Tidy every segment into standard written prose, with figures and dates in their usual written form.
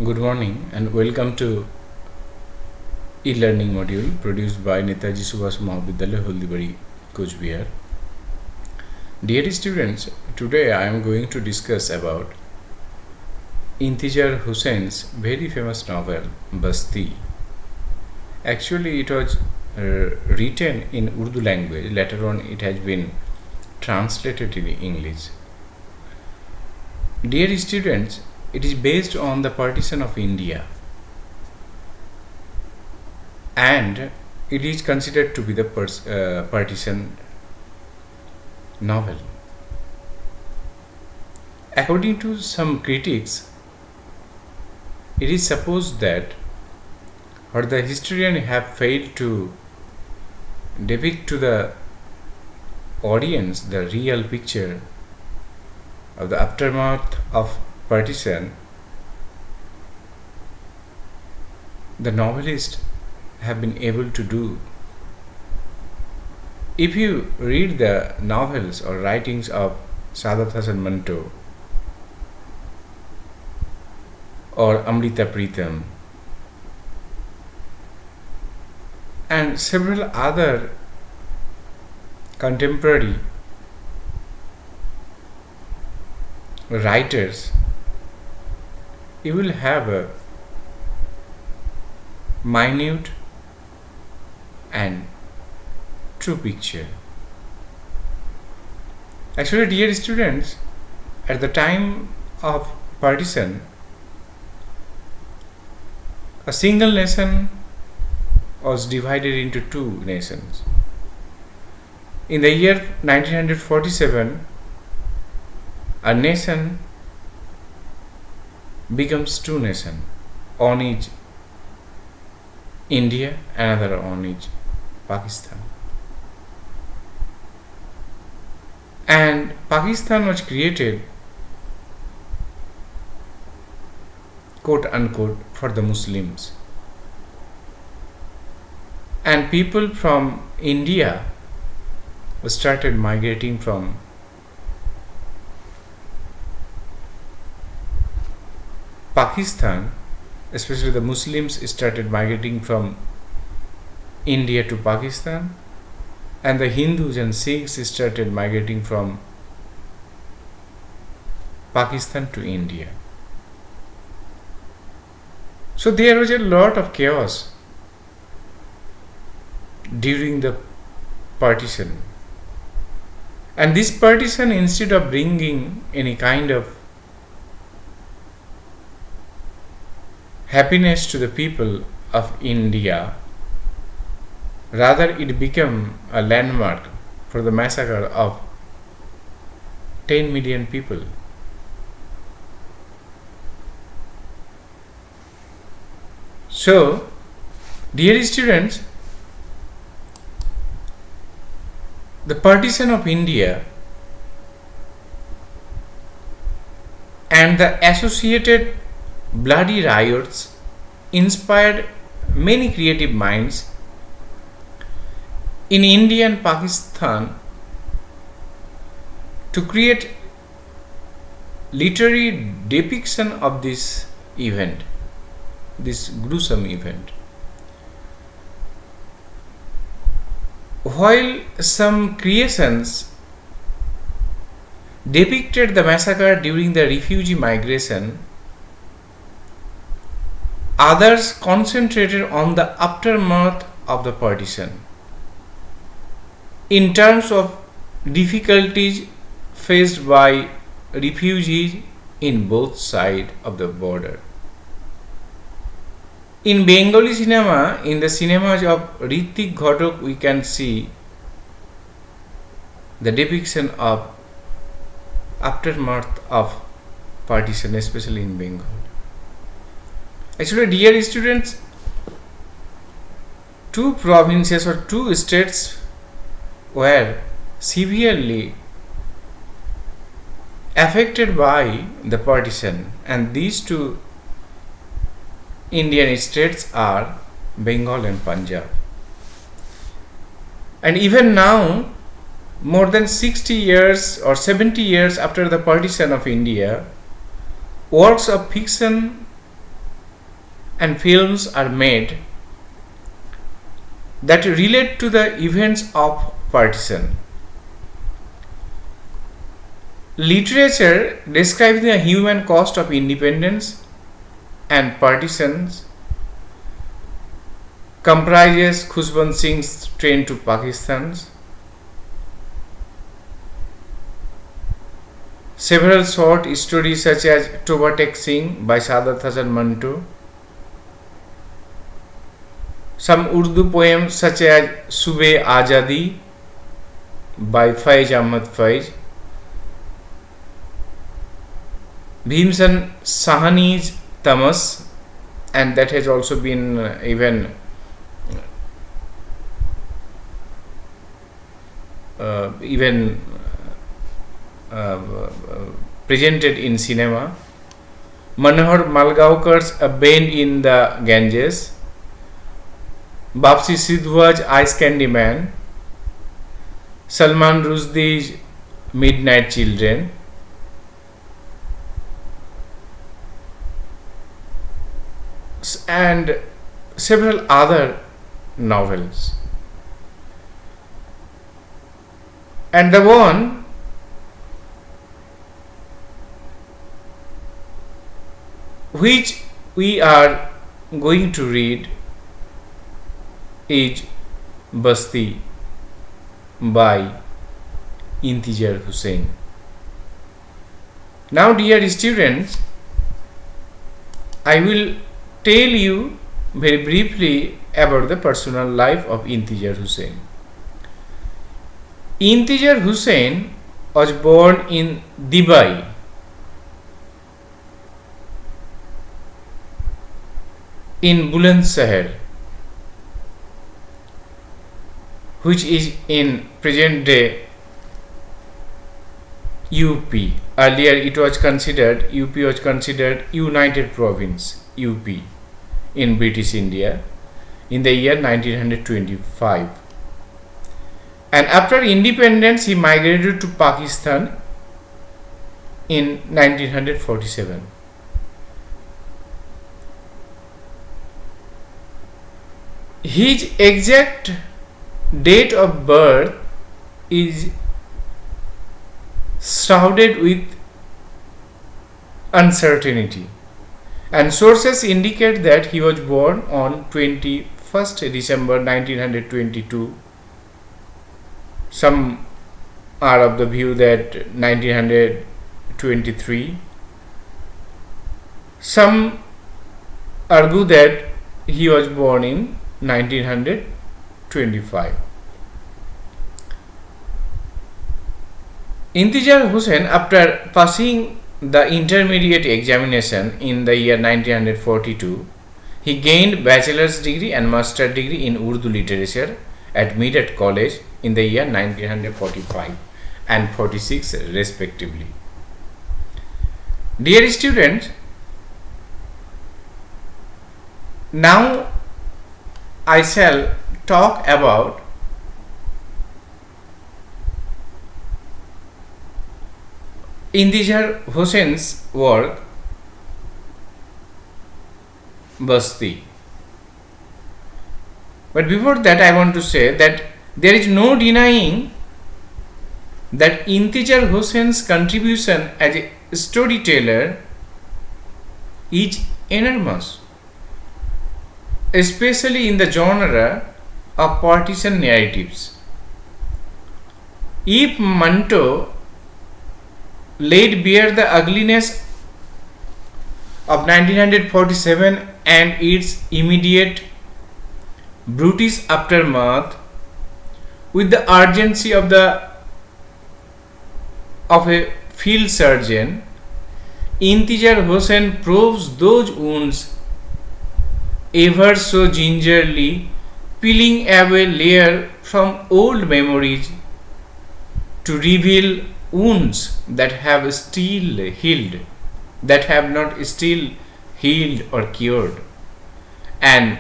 Good morning and welcome to e-learning module produced by Netaji Subhash Mahavidyalaya, Holdibari, Coach Bihar. Dear students, today I am going to discuss about Intijar Hussein's very famous novel Basti. Actually, it was written in Urdu language. Later on, it has been translated in English. Dear students, it is based on the partition of India, and it is considered to be the partition novel. According to some critics, it is supposed that the historian have failed to depict to the audience the real picture of the aftermath of partition. The novelist have been able to do. If you read the novels or writings of Saadat Hasan Manto or Amrita Pritam and several other contemporary writers, you will have a minute and true picture. Actually, dear students, at the time of partition, a single nation was divided into two nations. In the year 1947, a nation becomes two nations. One is India, another one is Pakistan. And Pakistan was created, quote unquote, for the Muslims. And people from India started migrating from Pakistan, especially the Muslims started migrating from India to Pakistan, and the Hindus and Sikhs started migrating from Pakistan to India. So there was a lot of chaos during the partition. And this partition, instead of bringing any kind of happiness to the people of India, rather it became a landmark for the massacre of 10 million people. So, dear students, the partition of India and the associated bloody riots inspired many creative minds in India and Pakistan to create literary depiction of this event, this gruesome event. While some creations depicted the massacre during the refugee migration, others concentrated on the aftermath of the partition in terms of difficulties faced by refugees in both sides of the border. In Bengali cinema, in the cinemas of Ritik Ghatak, we can see the depiction of aftermath of partition, especially in Bengal. Actually, dear students, two provinces or two states were severely affected by the partition, and these two Indian states are Bengal and Punjab. And even now, more than 60 years or 70 years after the partition of India, works of fiction and films are made that relate to the events of partition. Literature describing the human cost of independence and partitions comprises Khushbant Singh's Train to Pakistan, several short stories such as Toba Singh by Saadat Hasan Manto, some Urdu poems such as Sube Azadi by Faiz Ahmad Faiz, Bhimsen Sahani's Tamas, and that has also been even presented in cinema. Manohar Malgaonkar's A Bend in the Ganges, Bapsi Sidhua's Ice Candy Man, Salman Rushdie's Midnight Children, and several other novels. And the one which we are going to read is Basti by Intijar Hussain. Now, dear students, I will tell you very briefly about the personal life of Intijar Hussain. Intijar Hussain was born in Dibai, in Bulandshahr, which is in present day UP. Earlier it was considered, UP was considered United Province, UP, in British India in the year 1925. And after independence he migrated to Pakistan in 1947. His exact date of birth is shrouded with uncertainty, and sources indicate that he was born on 21st December 1922. Some are of the view that 1923. Some argue that he was born in 1925. Intijar Hussain, after passing the intermediate examination in the year 1942, he gained bachelor's degree and master's degree in Urdu literature at Meerut College in the year 1945 and 46 respectively. Dear students, now I shall talk about Intijar Hussain's work Basti. But before that I want to say that there is no denying that Intijar Hussain's contribution as a storyteller is enormous, especially in the genre of partisan narratives. If Manto laid bare the ugliness of 1947 and its immediate brutish aftermath with the urgency of a field surgeon, Intijar Hussain probes those wounds ever so gingerly, peeling away layer from old memories to reveal wounds that have still healed, that have not still healed or cured, and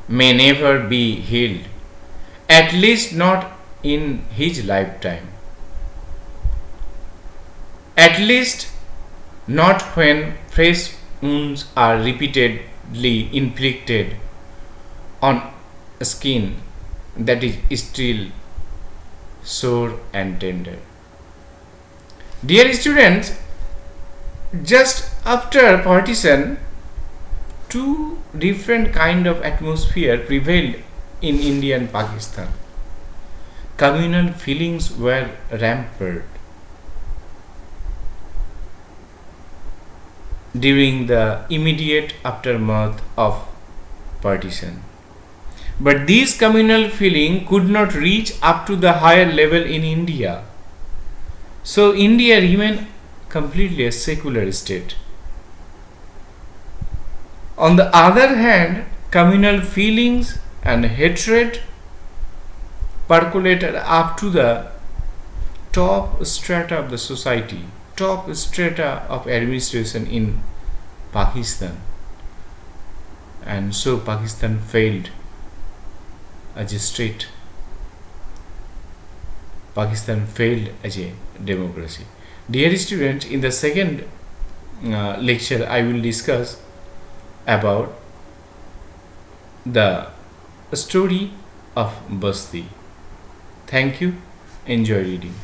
may never be healed, at least not in his lifetime, at least not when fresh wounds are repeated repeatedly inflicted on skin that is still sore and tender. Dear students, just after partition, two different kind of atmosphere prevailed in India and Pakistan. Communal feelings were rampant during the immediate aftermath of partition. But these communal feeling could not reach up to the higher level in India. So India remained completely a secular state. On the other hand, communal feelings and hatred percolated up to the top strata of the society, top strata of administration in Pakistan. And so Pakistan failed as a state. Pakistan failed as a democracy. Dear students, in the second lecture I will discuss about the story of Basti. Thank you. Enjoy reading.